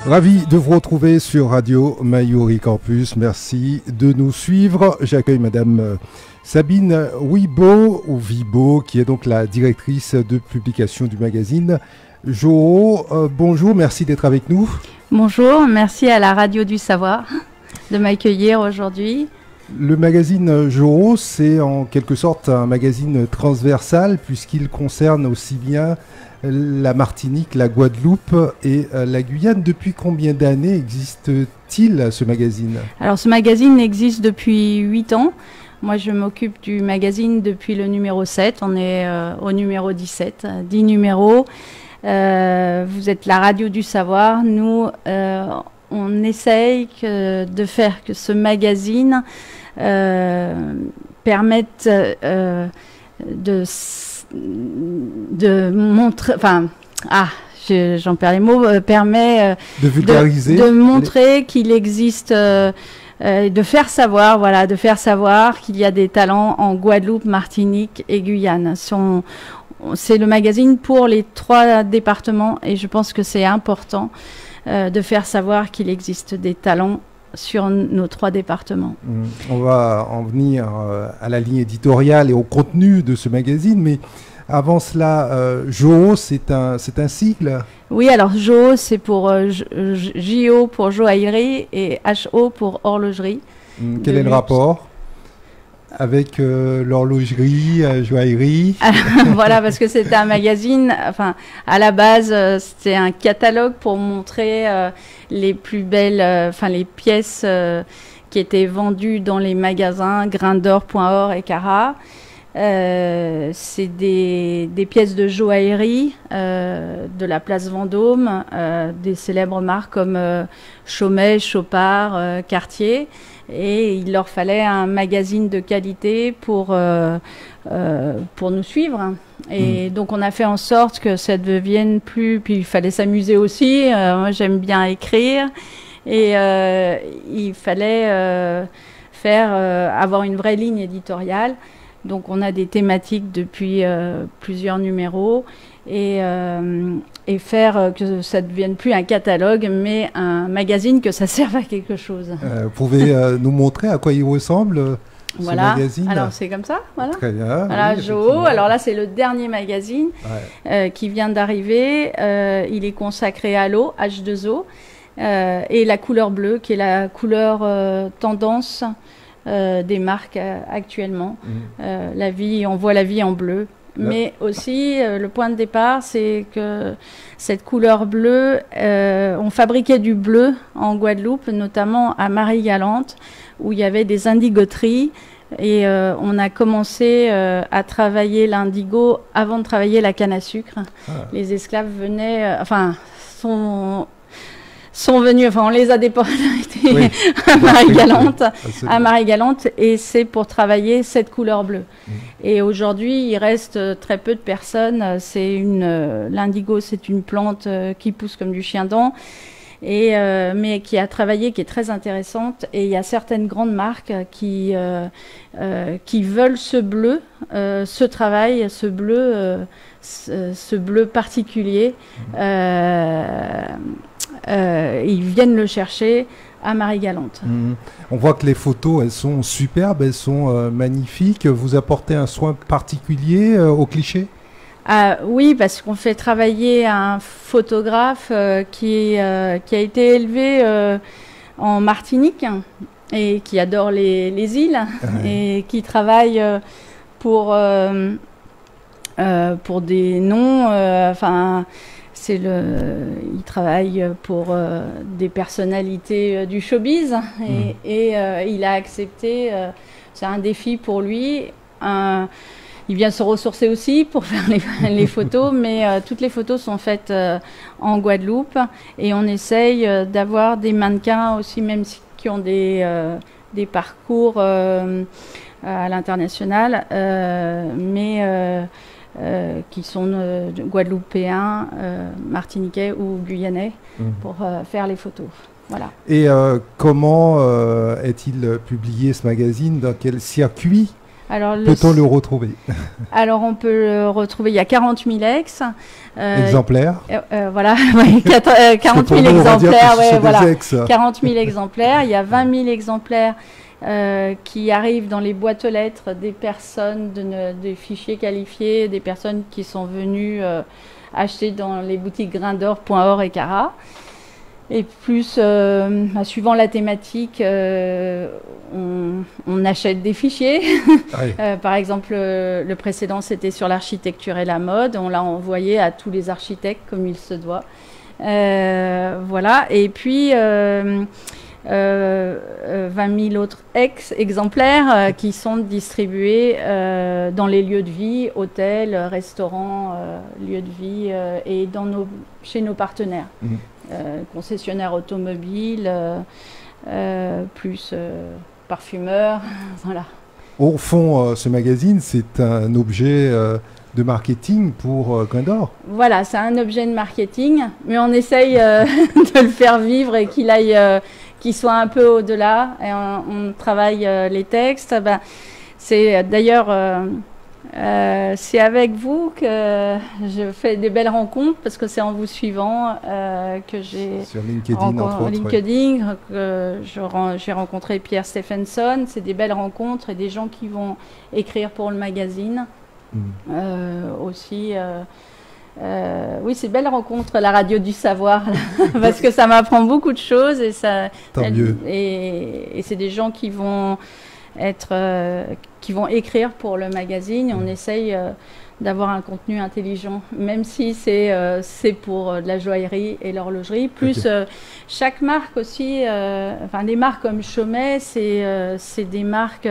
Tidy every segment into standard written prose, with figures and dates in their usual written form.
Ravi de vous retrouver sur Radio Mayuri Campus. Merci de nous suivre. J'accueille Madame Sabine Wibo, ou Vibo, qui est donc la directrice de publication du magazine Joho. Bonjour, merci d'être avec nous. Bonjour, merci à la Radio du Savoir de m'accueillir aujourd'hui. Le magazine Joho, c'est en quelque sorte un magazine transversal puisqu'il concerne aussi bien la Martinique, la Guadeloupe et la Guyane. Depuis combien d'années existe-t-il ce magazine? Alors ce magazine existe depuis 8 ans. Moi je m'occupe du magazine depuis le numéro 7. On est au numéro 17, 10 numéros. Vous êtes la Radio du Savoir. Nous, on essaye de faire que ce magazine permette de montrer, enfin, j'en perds les mots, permet de vulgariser, de montrer qu'il existe, de faire savoir, voilà, de faire savoir qu'il y a des talents en Guadeloupe, Martinique et Guyane. C'est le magazine pour les 3 départements et je pense que c'est important de faire savoir qu'il existe des talents sur nos 3 départements. On va en venir à la ligne éditoriale et au contenu de ce magazine, mais avant cela, Joho, c'est un sigle? Oui, alors Joho, c'est pour J-O pour joaillerie et H-O pour horlogerie. Quel est le rapport avec l'horlogerie, joaillerie? Voilà, parce que c'était un magazine, enfin, à la base, c'était un catalogue pour montrer les plus belles, enfin, les pièces qui étaient vendues dans les magasins Grindor.or et Cara. C'est des pièces de joaillerie de la place Vendôme, des célèbres marques comme Chaumet, Chopard, Cartier. Et il leur fallait un magazine de qualité pour nous suivre. Et donc on a fait en sorte que ça devienne plus... Puis il fallait s'amuser aussi. Moi j'aime bien écrire. Et il fallait avoir une vraie ligne éditoriale. Donc on a des thématiques depuis plusieurs numéros et faire que ça ne devienne plus un catalogue mais un magazine, que ça serve à quelque chose. Vous pouvez nous montrer à quoi il ressemble ce magazine? Alors c'est comme ça, voilà. Très bien. Voilà, oui, Joho. Alors là c'est le dernier magazine qui vient d'arriver. Il est consacré à l'eau, H2O, et la couleur bleue qui est la couleur tendance des marques actuellement. On voit la vie en bleu. Mais aussi, le point de départ, c'est que cette couleur bleue, on fabriquait du bleu en Guadeloupe, notamment à Marie-Galante, où il y avait des indigoteries. Et on a commencé à travailler l'indigo avant de travailler la canne à sucre. Les esclaves venaient, sont venus, enfin on les a déportés à Marie-Galante, et c'est pour travailler cette couleur bleue. Et aujourd'hui, il reste très peu de personnes. L'indigo, c'est une plante qui pousse comme du chien-dent, mais qui a travaillé, qui est très intéressante. Et il y a certaines grandes marques qui veulent ce bleu, ce travail, ce bleu particulier. Ils viennent le chercher à Marie-Galante. On voit que les photos, elles sont superbes, elles sont magnifiques. Vous apportez un soin particulier aux clichés? Oui, parce qu'on fait travailler un photographe qui a été élevé en Martinique et qui adore les îles et qui travaille pour des noms... il travaille pour des personnalités du showbiz et il a accepté, c'est un défi pour lui. Il vient se ressourcer aussi pour faire les photos, mais toutes les photos sont faites en Guadeloupe et on essaye d'avoir des mannequins aussi, même qui ont des parcours à l'international, mais qui sont guadeloupéens, martiniquais ou guyanais pour faire les photos. Voilà. Et comment est-il publié ce magazine? Dans quel circuit Alors, peut-on le retrouver? Alors, on peut le retrouver, il y a 40 000 exemplaires. Voilà, 40 000 exemplaires, ouais, voilà. 40 000 exemplaires. Il y a 20 000 exemplaires qui arrivent dans les boîtes aux lettres des personnes, des fichiers qualifiés, des personnes qui sont venues acheter dans les boutiques Grindor.org et Cara. Et plus, suivant la thématique, on achète des fichiers. Oui. Par exemple, le précédent, c'était sur l'architecture et la mode. On l'a envoyé à tous les architectes, comme il se doit. Voilà. Et puis, 20 000 autres exemplaires qui sont distribués dans les lieux de vie, hôtels, restaurants, lieux de vie et chez nos partenaires. Mmh. Concessionnaires automobiles, plus parfumeurs, voilà. Au fond, ce magazine, c'est un objet de marketing pour Grindor. Voilà, c'est un objet de marketing, mais on essaye de le faire vivre et qu'il aille, qu'il soit un peu au-delà. Et on travaille les textes. Ben, c'est d'ailleurs... c'est avec vous que je fais des belles rencontres parce que c'est en vous suivant que j'ai sur LinkedIn, j'ai rencontré Pierre Stephenson. C'est des belles rencontres et des gens qui vont écrire pour le magazine aussi. Oui, c'est belle rencontre, la radio du savoir, parce que ça m'apprend beaucoup de choses et ça. Tant mieux. Et c'est des gens qui vont qui vont écrire pour le magazine. On essaye d'avoir un contenu intelligent, même si c'est pour de la joaillerie et l'horlogerie. Plus chaque marque aussi, enfin des marques comme Chaumet, c'est des marques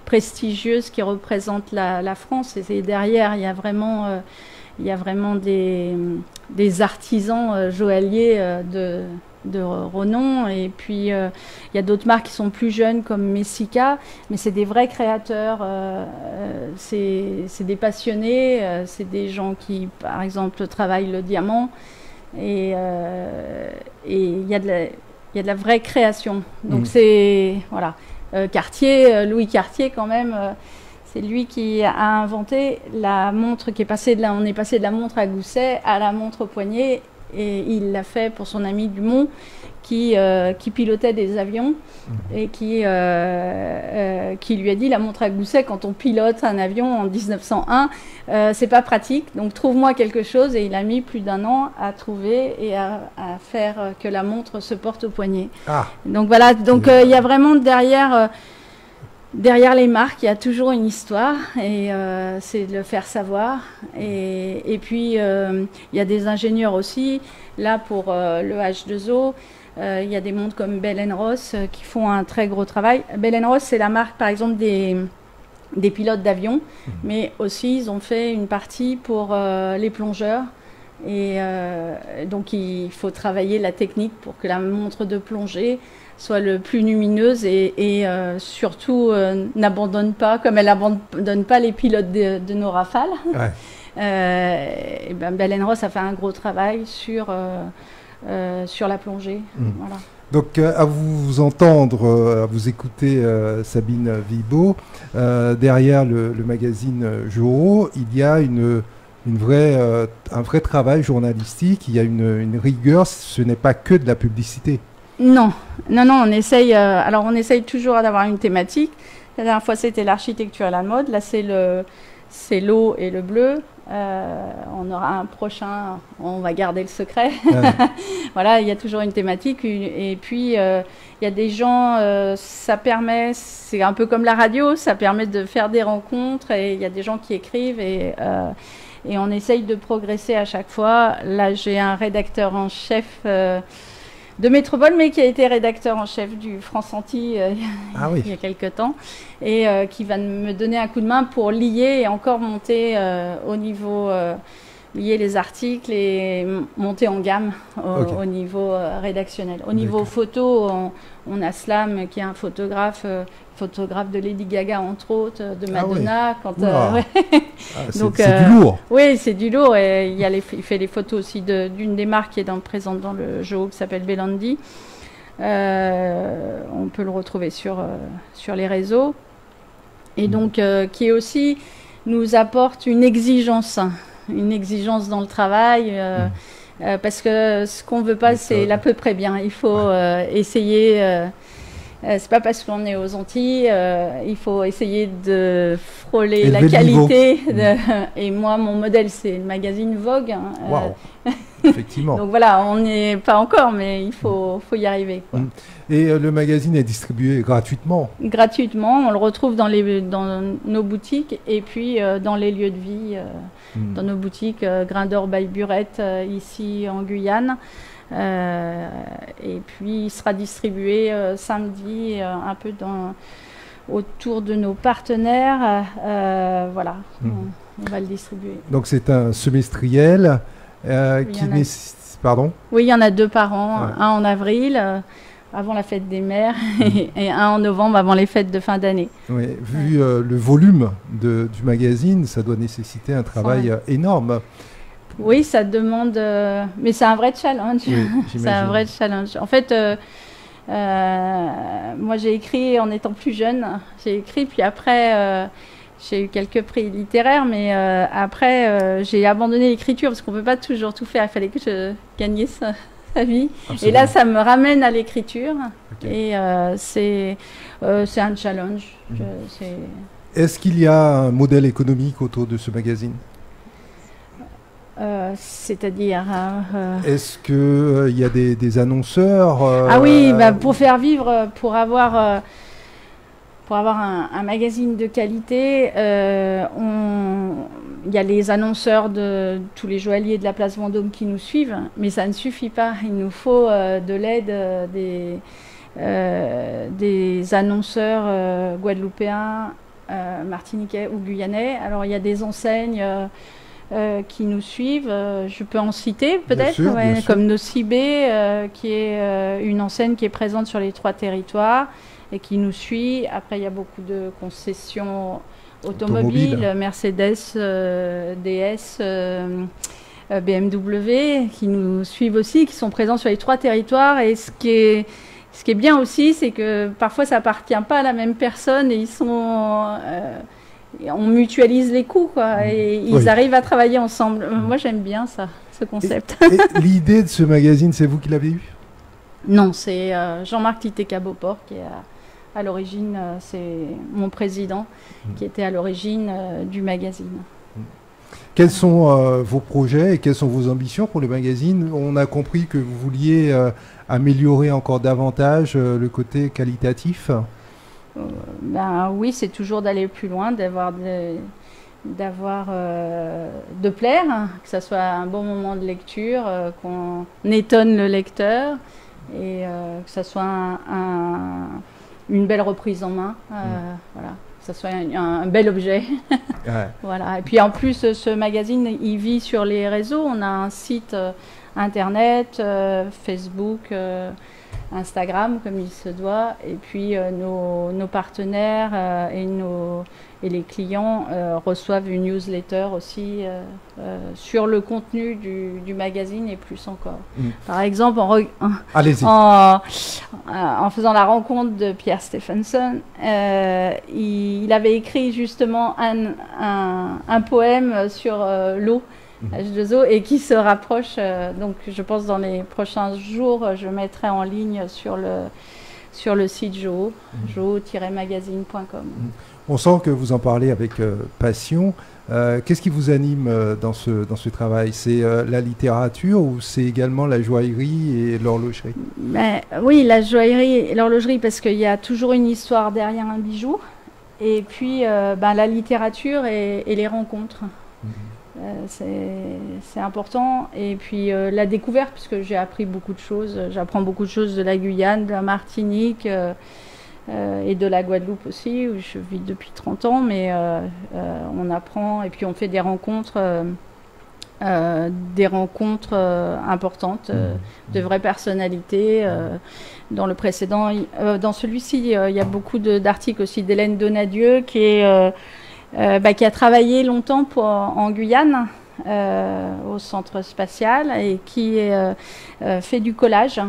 prestigieuses qui représentent la France. Et derrière, il y a vraiment des artisans joailliers de renom. Et puis il y a d'autres marques qui sont plus jeunes comme Messica, mais c'est des vrais créateurs, c'est des passionnés, c'est des gens qui par exemple travaillent le diamant et il y a de la vraie création. Donc c'est voilà, Cartier, Louis Cartier quand même, c'est lui qui a inventé la montre qui est passée on est passé de la montre à gousset à la montre au poignet. Et il l'a fait pour son ami Dumont qui pilotait des avions et qui lui a dit la montre à gousset, quand on pilote un avion en 1901, c'est pas pratique, donc trouve-moi quelque chose. Et il a mis plus d'1 an à trouver et à faire que la montre se porte au poignet. Ah. Donc voilà, donc il y a vraiment derrière les marques, il y a toujours une histoire et c'est de le faire savoir. Et puis, il y a des ingénieurs aussi. Là, pour le H2O, il y a des montres comme Bell & Ross qui font un très gros travail. Bell & Ross, c'est la marque, par exemple, des pilotes d'avion, mais aussi, ils ont fait une partie pour les plongeurs. Et donc, il faut travailler la technique pour que la montre de plongée soit le plus lumineuse et surtout n'abandonne pas, comme elle n'abandonne pas les pilotes de nos Rafales. Ouais. Et ben Bell & Ross a fait un gros travail sur la plongée. Voilà. Donc à vous entendre, à vous écouter Sabine Vibo, derrière le magazine Jouro, il y a un vrai travail journalistique, il y a une rigueur, ce n'est pas que de la publicité. Non, on essaye. Alors, on essaye toujours d'avoir une thématique. La dernière fois, c'était l'architecture et la mode. Là, c'est l'eau et le bleu. On aura un prochain. On va garder le secret. Ouais. Voilà, il y a toujours une thématique. Et puis, il y a des gens. Ça permet. C'est un peu comme la radio. Ça permet de faire des rencontres. Et il y a des gens qui écrivent et on essaye de progresser à chaque fois. Là, j'ai un rédacteur en chef. De Métropole, mais qui a été rédacteur en chef du France-Antilles il y a quelques temps, et qui va me donner un coup de main pour lier et encore monter au niveau, lier les articles et monter en gamme au niveau rédactionnel. Au niveau photo, on a Slam qui est un photographe de Lady Gaga entre autres, de Madonna. Donc c'est du lourd. Oui, c'est du lourd. Et il fait les photos aussi d'une des marques qui est présente dans le jeu qui s'appelle Bellandi. On peut le retrouver sur les réseaux. Et donc, qui aussi nous apporte une exigence dans le travail. Parce que ce qu'on veut pas, c'est l'à peu près bien. Il faut essayer. C'est pas parce qu'on est aux Antilles, il faut essayer de frôler la qualité. Et moi, mon modèle, c'est le magazine Vogue. Wow. Effectivement. Donc voilà, on n'est pas encore, mais il faut y arriver, quoi. Et le magazine est distribué gratuitement? Gratuitement, on le retrouve dans nos boutiques et puis dans les lieux de vie, dans nos boutiques Grain d'Or by Burette ici en Guyane. Et puis il sera distribué samedi un peu autour de nos partenaires. Voilà, on va le distribuer. Donc c'est un semestriel qui nécessite... Pardon? Oui, il y en a 2 par an, un en avril. Avant la fête des mères et un en novembre avant les fêtes de fin d'année. Oui, vu le volume du magazine, ça doit nécessiter un travail énorme. Oui, ça demande... mais c'est un vrai challenge. Oui, c'est un vrai challenge. En fait, moi j'ai écrit en étant plus jeune. J'ai écrit, puis après, j'ai eu quelques prix littéraires, mais après, j'ai abandonné l'écriture parce qu'on ne peut pas toujours tout faire. Il fallait que je gagne ça. Vie. Et là, ça me ramène à l'écriture. Et c'est un challenge. Est-ce qu'il y a un modèle économique autour de ce magazine? C'est-à-dire est-ce qu'il y a des annonceurs Ah oui, pour faire vivre, pour avoir un magazine de qualité, il y a les annonceurs de tous les joailliers de la place Vendôme qui nous suivent, mais ça ne suffit pas. Il nous faut de l'aide des annonceurs guadeloupéens, martiniquais ou guyanais. Alors il y a des enseignes qui nous suivent. Je peux en citer peut-être, comme Nocibé, qui est une enseigne qui est présente sur les 3 territoires et qui nous suit. Après, il y a beaucoup de concessions automobiles, Mercedes, DS, BMW, qui nous suivent aussi, qui sont présents sur les 3 territoires. Et ce qui est bien aussi, c'est que parfois, ça appartient pas à la même personne et on mutualise les coûts, quoi, et ils arrivent à travailler ensemble. Moi, j'aime bien ça, ce concept. Et l'idée de ce magazine, c'est vous qui l'avez eu? Non, c'est Jean-Marc Tité-Caboport qui est à l'origine, c'est mon président qui était à l'origine du magazine. Quels sont vos projets et quelles sont vos ambitions pour le magazine? On a compris que vous vouliez améliorer encore davantage le côté qualitatif. Oui, c'est toujours d'aller plus loin, de plaire, que ça soit un bon moment de lecture, qu'on étonne le lecteur et que ça soit une belle reprise en main, voilà, que ça soit un bel objet. Voilà. Et puis en plus, ce magazine, il vit sur les réseaux. On a un site internet, Facebook, Instagram, comme il se doit. Et puis nos partenaires et les clients reçoivent une newsletter aussi sur le contenu du magazine et plus encore. Par exemple, en faisant la rencontre de Pierre Stephenson, il avait écrit justement un poème sur l'eau, H2O, et qui se rapproche. Donc je pense dans les prochains jours, je mettrai en ligne sur le site Joho, joho-magazine.com. On sent que vous en parlez avec passion. Qu'est-ce qui vous anime dans ce travail? C'est la littérature ou c'est également la joaillerie et l'horlogerie? Oui, la joaillerie et l'horlogerie, parce qu'il y a toujours une histoire derrière un bijou. Et puis la littérature et les rencontres. C'est important. Et puis la découverte, puisque j'ai appris beaucoup de choses. J'apprends beaucoup de choses de la Guyane, de la Martinique et de la Guadeloupe aussi, où je vis depuis 30 ans. Mais on apprend et puis on fait des rencontres importantes, de vraies personnalités. Dans le précédent, dans celui-ci, il y a beaucoup d'articles aussi d'Hélène Donadieu qui a travaillé longtemps en Guyane, au centre spatial, et qui fait du collage.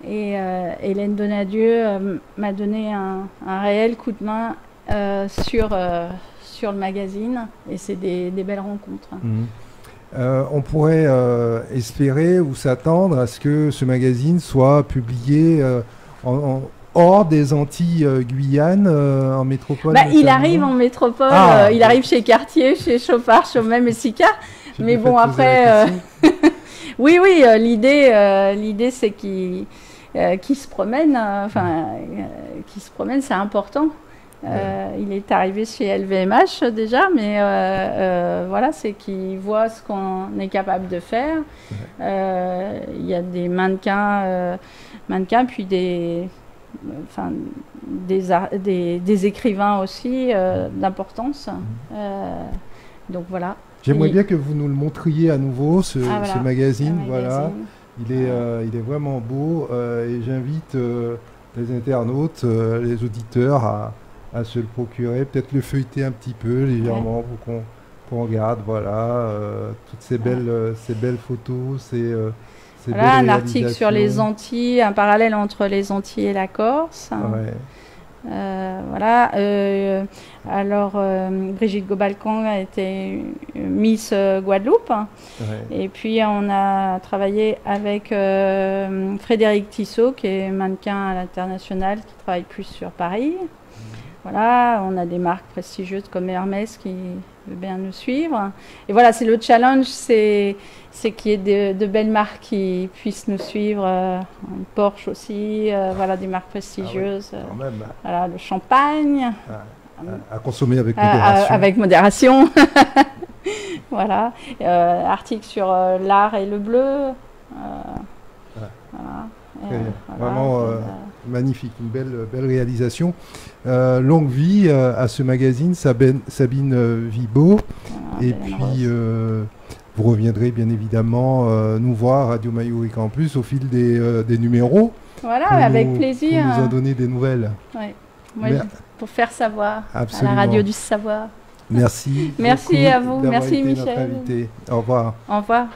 Et Hélène Donadieu m'a donné un réel coup de main sur le magazine, et c'est des belles rencontres. On pourrait espérer ou s'attendre à ce que ce magazine soit publié hors des Antilles Guyane, en métropole. Il arrive en métropole, il arrive chez Cartier, chez Chopard, Chaumet, Messica. Mais bon, après, oui, l'idée c'est qu'il se promène, qu'il se promène, c'est important. Il est arrivé chez LVMH déjà, mais voilà, c'est qu'il voit ce qu'on est capable de faire. Il y a des mannequins, puis des écrivains aussi d'importance. Donc voilà. J'aimerais bien que vous nous le montriez à nouveau, ce magazine. Voilà. Il est vraiment beau et j'invite les internautes, les auditeurs à se le procurer, peut-être le feuilleter un petit peu légèrement pour qu'on regarde, voilà, toutes ces belles photos, ces belles un article sur les Antilles, un parallèle entre les Antilles et la Corse. Voilà. Alors, Brigitte Gobalcan a été Miss Guadeloupe. Et puis, on a travaillé avec Frédéric Tissot, qui est mannequin à l'international, qui travaille plus sur Paris. Voilà, on a des marques prestigieuses comme Hermès qui veut bien nous suivre. Et voilà, c'est le challenge, c'est qu'il y ait de belles marques qui puissent nous suivre. Porsche aussi, voilà, des marques prestigieuses. Quand même. Voilà, le champagne. À consommer avec modération. Avec modération. Voilà. Article sur l'art et le bleu. Voilà. Vraiment magnifique, une belle réalisation. Longue vie à ce magazine, Sabine Vibo. Et puis vous reviendrez bien évidemment nous voir Radio Mayuri Campus au fil des numéros. Voilà, avec plaisir. Pour nous en donner des nouvelles. Pour faire savoir. Absolument. À la radio du savoir. Merci. Merci à vous. Merci Michel. Au revoir. Au revoir.